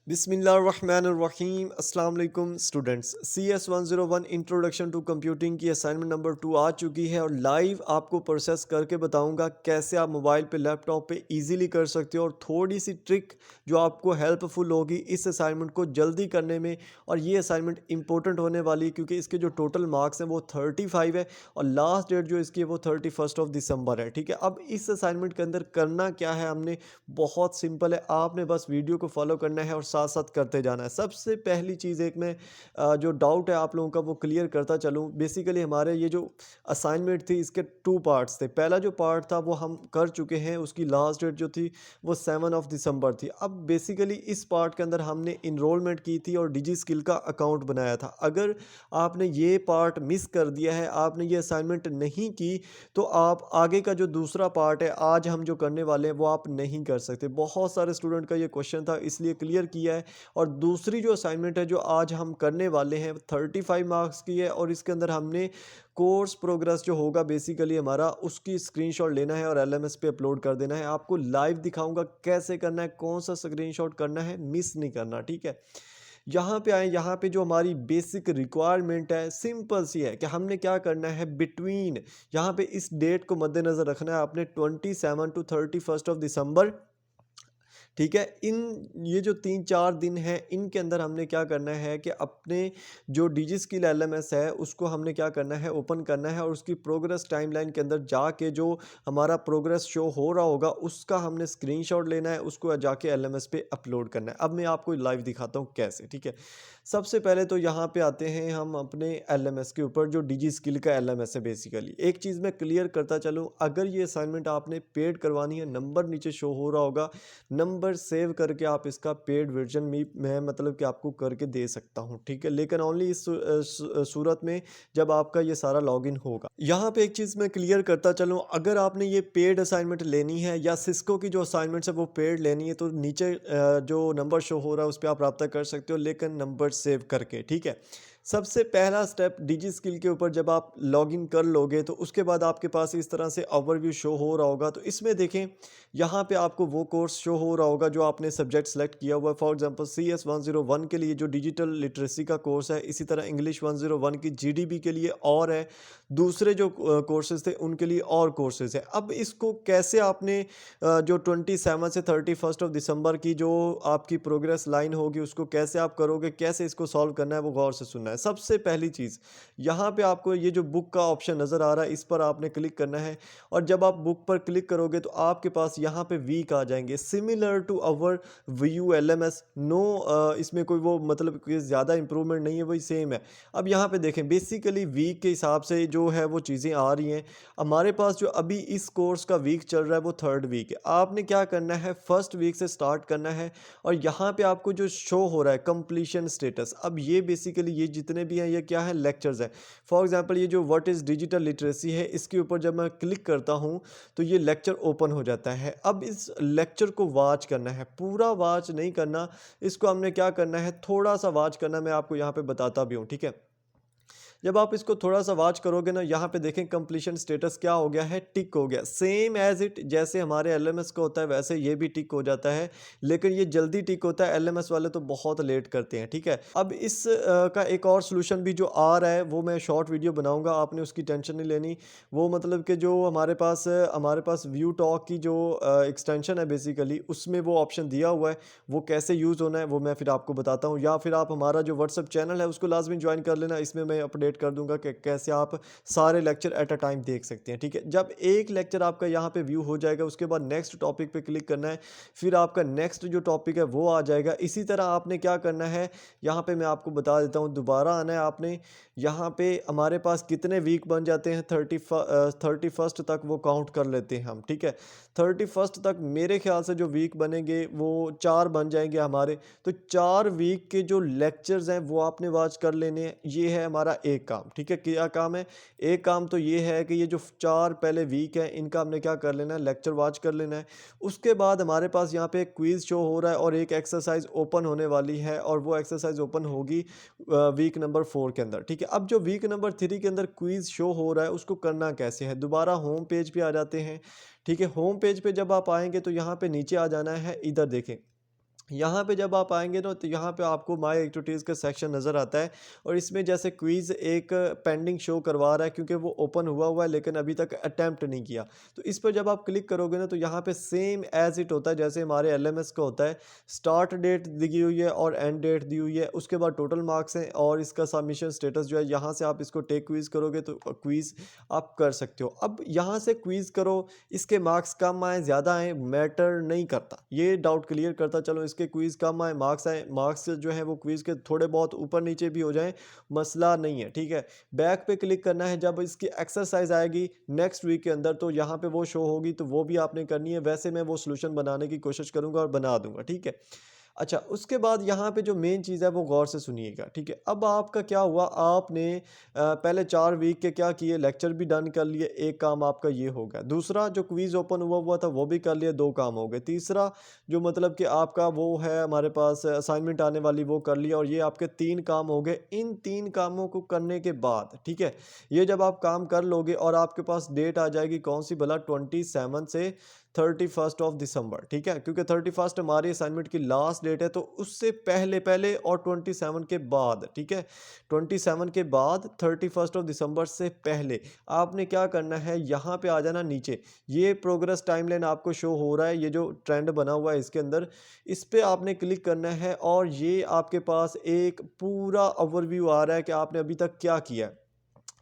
बिस्मिल्लाहिर्रहमानिर्रहीम अस्सलाम वालेकुम students. CS101 introduction to computing की असाइनमेंट नंबर 2 आ चुकी है और लाइव आपको प्रोसेस करके बताऊंगा कैसे आप मोबाइल पे लैपटॉप पे इजीली कर सकते हो और थोड़ी सी ट्रिक जो आपको हेल्पफुल होगी इस असाइनमेंट को जल्दी करने में। और ये असाइनमेंट इंपॉर्टेंट होने वाली है क्योंकि इसके जो टोटल मार्क्स हैं वो 35 है और लास्ट डेट जो इसकी है वो 31 ऑफ दिसंबर है। ठीक है, अब इस असाइनमेंट के अंदर करना क्या है, हमने बहुत सिंपल है, आपने बस वीडियो को फॉलो करना है और साथ साथ करते जाना है। सबसे पहली चीज़ एक मैं जो डाउट है आप लोगों का वो क्लियर करता चलूँ। बेसिकली हमारे ये जो असाइनमेंट थी इसके 2 पार्ट्स थे। पहला जो पार्ट था वो हम कर चुके हैं, उसकी लास्ट डेट जो थी वो 7 ऑफ दिसंबर थी। अब बेसिकली इस पार्ट के अंदर हमने इनरोलमेंट की थी और डिजी स्किल का अकाउंट बनाया था। अगर आपने ये पार्ट मिस कर दिया है, आपने ये असाइनमेंट नहीं की, तो आप आगे का जो दूसरा पार्ट है आज हम जो करने वाले हैं वो आप नहीं कर सकते। बहुत सारे स्टूडेंट का ये क्वेश्चन था, इसलिए क्लियर किया है। और दूसरी जो असाइनमेंट है जो आज हम करने वाले हैं 35 मार्क्स की है और इसके अंदर हमने कोर्स प्रोग्रेस जो होगा बेसिकली हमारा उसकी स्क्रीनशॉट लेना है और LMS पे अपलोड कर देना है। आपको लाइव दिखाऊंगा कैसे करना है, कौन सा स्क्रीनशॉट करना है, मिस नहीं करना। ठीक है, यहाँ पे आए, यहाँ पे जो हमारी बेसिक रिक्वायरमेंट है सिंपल सी है कि हमने क्या करना है बिटवीन, यहाँ पे इस डेट को मद्देनज़र रखना है आपने 27 टू 31 ऑफ दिसंबर। ठीक है, इन ये जो 3-4 दिन हैं इनके अंदर हमने क्या करना है कि अपने जो डिजी स्किल LMS है उसको हमने क्या करना है, ओपन करना है और उसकी प्रोग्रेस टाइमलाइन के अंदर जाके जो हमारा प्रोग्रेस शो हो रहा होगा उसका हमने स्क्रीनशॉट लेना है, उसको जाके LMS पे अपलोड करना है। अब मैं आपको लाइव दिखाता हूँ कैसे। ठीक है, सबसे पहले तो यहाँ पे आते हैं हम अपने LMS के ऊपर, जो डिजी स्किल का LMS है। बेसिकली एक चीज़ मैं क्लियर करता चलूँ, अगर ये असाइनमेंट आपने पेड करवानी है, नंबर नीचे शो हो रहा होगा, नंबर सेव करके आप इसका पेड वर्जन में मैं मतलब कि आपको करके दे सकता हूं। ठीक है, लेकिन ओनली इस सूरत में जब आपका ये सारा लॉगिन होगा। यहाँ पे एक चीज़ मैं क्लियर करता चलूँ, अगर आपने ये पेड असाइनमेंट लेनी है या सिस्को की जो असाइनमेंट्स है वो पेड लेनी है तो नीचे जो नंबर शो हो रहा है उस पर आप रब्ता कर सकते हो, लेकिन नंबर सेव करके। ठीक है, सबसे पहला स्टेप डिजी स्किल के ऊपर जब आप लॉगिन कर लोगे तो उसके बाद आपके पास इस तरह से ओवरव्यू शो हो रहा होगा। तो इसमें देखें, यहाँ पे आपको वो कोर्स शो हो रहा होगा जो आपने सब्जेक्ट सेलेक्ट किया हुआ है। फॉर एग्जांपल CS101 के लिए जो डिजिटल लिटरेसी का कोर्स है, इसी तरह इंग्लिश 101 की GDB के लिए और है, दूसरे जो कोर्सेज थे उनके लिए और कोर्सेज है। अब इसको कैसे आपने जो 27 से 31 ऑफ दिसंबर की जो आपकी प्रोग्रेस लाइन होगी उसको कैसे आप करोगे, कैसे इसको सॉल्व करना है, वो गौर से सुनना है। सबसे पहली चीज़, यहाँ पे आपको ये जो बुक का ऑप्शन नज़र आ रहा है इस पर आपने क्लिक करना है और जब आप बुक पर क्लिक करोगे तो आपके पास यहाँ पे वीक आ जाएंगे, similar to our view LMS। No इसमें कोई वो मतलब कोई ज़्यादा इंप्रूवमेंट नहीं है, वही सेम है। अब यहाँ पे देखें, बेसिकली वीक के हिसाब से जो है वो चीज़ें आ रही हैं। हमारे पास जो अभी इस कोर्स का वीक चल रहा है वो 3rd वीक है। आपने क्या करना है, फर्स्ट वीक से स्टार्ट करना है और यहाँ पे आपको जो शो हो रहा है कंप्लीशन स्टेटस, अब ये बेसिकली ये जितने भी हैं ये क्या है, लेक्चर्स हैं। फॉर एग्जांपल ये जो व्हाट इज़ डिजिटल लिटरेसी है इसके ऊपर जब मैं क्लिक करता हूँ तो ये लेक्चर ओपन हो जाता है। अब इस लेक्चर को वॉच करना है, पूरा वॉच नहीं करना, इसको हमने क्या करना है, थोड़ा सा वॉच करना। मैं आपको यहाँ पे बताता भी हूँ। ठीक है, जब आप इसको थोड़ा सा वॉच करोगे ना, यहाँ पे देखें कंप्लीशन स्टेटस क्या हो गया है, टिक हो गया। सेम एज इट जैसे हमारे LMS को होता है वैसे ये भी टिक हो जाता है, लेकिन ये जल्दी टिक होता है, LMS वाले तो बहुत लेट करते हैं। ठीक है, अब इस का एक और सोल्यूशन भी जो आ रहा है वो मैं शॉर्ट वीडियो बनाऊंगा, आपने उसकी टेंशन नहीं लेनी। वो मतलब कि जो हमारे पास व्यू टॉक की जो एक्सटेंशन है बेसिकली उसमें वो ऑप्शन दिया हुआ है, वो कैसे यूज़ होना है वो मैं फिर आपको बताता हूँ। या फिर आप हमारा जो व्हाट्सअप चैनल है उसको लाजमी ज्वाइन कर लेना, इसमें मैं अपडेट कर दूंगा कि कैसे आप सारे लेक्चर एट अ टाइम देख सकते हैं। ठीक है, जब एक लेक्चर आपका यहाँ पे व्यू हो जाएगा उसके बाद नेक्स्ट टॉपिक पे क्लिक करना है, फिर आपका नेक्स्ट जो टॉपिक है वो आ जाएगा। इसी तरह आपने क्या करना है, यहाँ पे मैं आपको बता देता हूँ, दोबारा आना है आपने। यहाँ पे हमारे पास कितने वीक बन जाते हैं, 31 तक वो काउंट कर लेते हैं हम। ठीक है, 31 तक मेरे ख्याल से जो वीक बनेंगे वो 4 बन जाएंगे हमारे। तो 4 वीक के जो लेक्चर्स हैं वो आपने वॉच कर लेने हैं, ये है हमारा एक काम। ठीक है, क्या काम है, एक काम तो ये है कि ये जो 4 पहले वीक है इनका हमने क्या कर लेना है, लेक्चर वॉच कर लेना है। उसके बाद हमारे पास यहाँ पे एक क्विज शो हो रहा है और एक एक्सरसाइज ओपन होने वाली है और वो एक्सरसाइज ओपन होगी वीक नंबर 4 के अंदर। ठीक है, अब जो वीक नंबर 3 के अंदर क्विज शो हो रहा है उसको करना कैसे है, दोबारा होम पेज पे आ जाते हैं। ठीक है, होम पेज पे जब आप आएंगे तो यहाँ पे नीचे आ जाना है, इधर देखें यहाँ पे जब आप आएँगे ना तो यहाँ पे आपको माय एक्टिविटीज़ का सेक्शन नज़र आता है और इसमें जैसे क्विज़ एक पेंडिंग शो करवा रहा है क्योंकि वो ओपन हुआ है लेकिन अभी तक अटेम्प्ट नहीं किया। तो इस पर जब आप क्लिक करोगे ना तो यहाँ पे सेम एज़ इट होता है जैसे हमारे एलएमएस का होता है। स्टार्ट डेट दी हुई है और एंड डेट दी हुई है। उसके बाद टोटल मार्क्स हैं और इसका सबमिशन स्टेटस जो है यहाँ से आप इसको टेक क्विज़ करोगे तो क्विज़ आप कर सकते हो। अब यहाँ से क्विज़ करो, इसके मार्क्स कम आए ज़्यादा आए मैटर नहीं करता। ये डाउट क्लियर करता चलो इसके क्विज़ कम आए मार्क्स जो है वो क्विज़ के थोड़े बहुत ऊपर नीचे भी हो जाएँ, मसला नहीं है, ठीक है। बैक पे क्लिक करना है जब इसकी एक्सरसाइज आएगी नेक्स्ट वीक के अंदर तो यहाँ पे वो शो होगी तो वो भी आपने करनी है। वैसे मैं वो सॉल्यूशन बनाने की कोशिश करूँगा और बना दूँगा, ठीक है। अच्छा, उसके बाद यहाँ पे जो मेन चीज़ है वो गौर से सुनिएगा, ठीक है। अब आपका क्या हुआ, आपने पहले 4 वीक के क्या किए, लेक्चर भी डन कर लिए, एक काम आपका ये हो गया। दूसरा जो क्विज़ ओपन हुआ हुआ था वो भी कर लिया, 2 काम हो गए। तीसरा जो मतलब कि आपका वो है हमारे पास असाइनमेंट आने वाली वो कर लिया और ये आपके 3 काम हो गए। इन 3 कामों को करने के बाद, ठीक है, ये जब आप काम कर लोगे और आपके पास डेट आ जाएगी कौन-सी भला 27 से 31 ऑफ दिसंबर, ठीक है, क्योंकि 31 हमारी असाइनमेंट की लास्ट डेट है तो उससे पहले पहले और 27 के बाद, ठीक है, 27 के बाद 31 ऑफ दिसंबर से पहले आपने क्या करना है, यहाँ पे आ जाना नीचे। ये प्रोग्रेस टाइमलाइन आपको शो हो रहा है, ये जो ट्रेंड बना हुआ है इसके अंदर, इस पे आपने क्लिक करना है और ये आपके पास एक पूरा ओवरव्यू आ रहा है कि आपने अभी तक क्या किया है।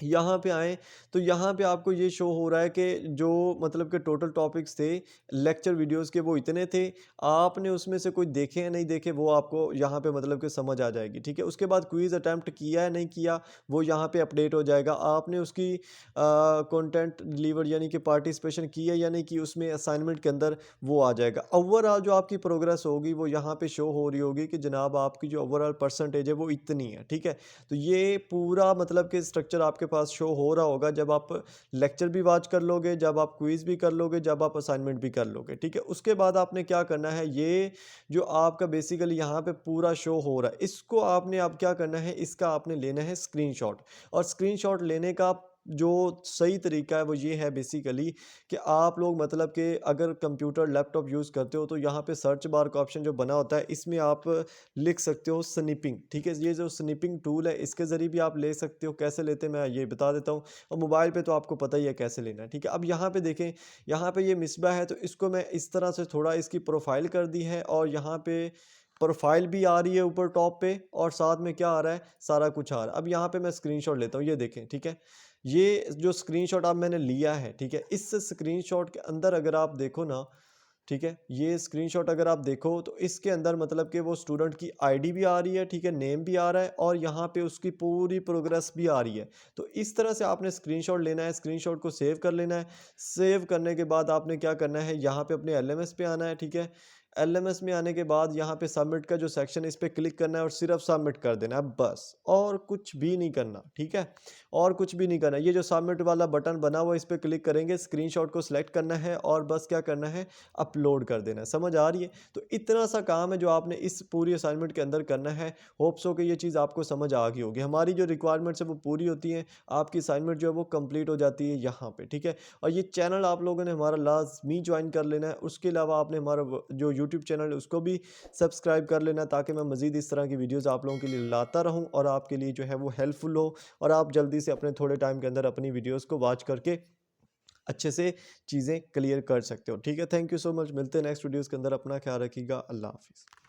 यहाँ पे आएँ तो यहाँ पे आपको ये शो हो रहा है कि जो मतलब कि टोटल टॉपिक्स थे लेक्चर वीडियोस के वो इतने थे। आपने उसमें से कोई देखे या नहीं देखे वो आपको यहाँ पे मतलब कि समझ आ जाएगी, ठीक है। उसके बाद क्विज़ अटेम्प्ट किया है नहीं किया वो यहाँ पे अपडेट हो जाएगा। आपने उसकी कंटेंट डिलीवर यानी कि पार्टिसिपेशन की है या नहीं की उसमें असाइनमेंट के अंदर वो आ जाएगा। ओवरऑल जो आपकी प्रोग्रेस होगी वो यहाँ पे शो हो रही होगी कि जनाब आपकी जो ओवरऑल परसेंटेज है वो इतनी है, ठीक है। तो ये पूरा मतलब कि स्ट्रक्चर आपके पास शो हो रहा होगा जब आप लेक्चर भी वॉच कर लोगे, जब आप क्विज़ भी कर लोगे, जब आप असाइनमेंट भी कर लोगे, ठीक है। उसके बाद आपने क्या करना है, ये जो आपका बेसिकली यहाँ पे पूरा शो हो रहा है इसको आपने अब क्या करना है, इसका आपने लेना है स्क्रीनशॉट। और स्क्रीनशॉट लेने का जो सही तरीका है वो ये है बेसिकली कि आप लोग मतलब कि अगर कंप्यूटर लैपटॉप यूज़ करते हो तो यहाँ पे सर्च बार का ऑप्शन जो बना होता है इसमें आप लिख सकते हो स्निपिंग, ठीक है। ये जो स्निपिंग टूल है इसके ज़रिए भी आप ले सकते हो। कैसे लेते हैं मैं ये बता देता हूँ और मोबाइल पे तो आपको पता ही है कैसे लेना है, ठीक है। अब यहाँ पे देखें, यहाँ पे ये मिसबा है तो इसको मैं इस तरह से थोड़ा इसकी प्रोफाइल कर दी है और यहाँ पे प्रोफाइल भी आ रही है ऊपर टॉप पे और साथ में क्या आ रहा है, सारा कुछ आ रहा है। अब यहाँ पे मैं स्क्रीनशॉट लेता हूँ, ये देखें, ठीक है। ये जो स्क्रीनशॉट अब मैंने लिया है, ठीक है, इस स्क्रीनशॉट के अंदर अगर आप देखो ना, ठीक है, ये स्क्रीनशॉट अगर आप देखो तो इसके अंदर मतलब कि वो स्टूडेंट की आईडी भी आ रही है, ठीक है, नेम भी आ रहा है और यहाँ पे उसकी पूरी प्रोग्रेस भी आ रही है। तो इस तरह से आपने स्क्रीनशॉट लेना है, स्क्रीनशॉट को सेव कर लेना है। सेव करने के बाद आपने क्या करना है, यहाँ पे अपने एलएमएस पे आना है, ठीक है। एलएमएस में आने के बाद यहाँ पे सबमिट का जो सेक्शन है इस पे क्लिक करना है और सिर्फ सबमिट कर देना है बस, और कुछ भी नहीं करना, ठीक है, और कुछ भी नहीं करना। ये जो सबमिट वाला बटन बना हुआ है इस पे क्लिक करेंगे, स्क्रीनशॉट को सिलेक्ट करना है और बस क्या करना है, अपलोड कर देना है। समझ आ रही है? तो इतना सा काम है जो आपने इस पूरी असाइनमेंट के अंदर करना है। होप सो कि ये चीज़ आपको समझ आ गई होगी। हमारी जो रिक्वायरमेंट्स है वो पूरी होती हैं, आपकी असाइनमेंट जो है वो कंप्लीट हो जाती है यहाँ पे, ठीक है। और ये चैनल आप लोगों ने हमारा लाज़मी ज्वाइन कर लेना है। उसके अलावा आपने हमारा जो यूट्यूब चैनल है उसको भी सब्सक्राइब कर लेना ताकि मैं मज़ीद इस तरह की वीडियोज़ आप लोगों के लिए लाता रहूँ और आपके लिए जो है वो हेल्पफुल हो और आप जल्दी से अपने थोड़े टाइम के अंदर अपनी वीडियोज़ को वॉच करके अच्छे से चीज़ें क्लियर कर सकते हो, ठीक है। Thank you so much. मिलते हैं नेक्स्ट वीडियोज़ के अंदर। अपना ख्याल रखिएगा। अल्लाह हाफ़िज़।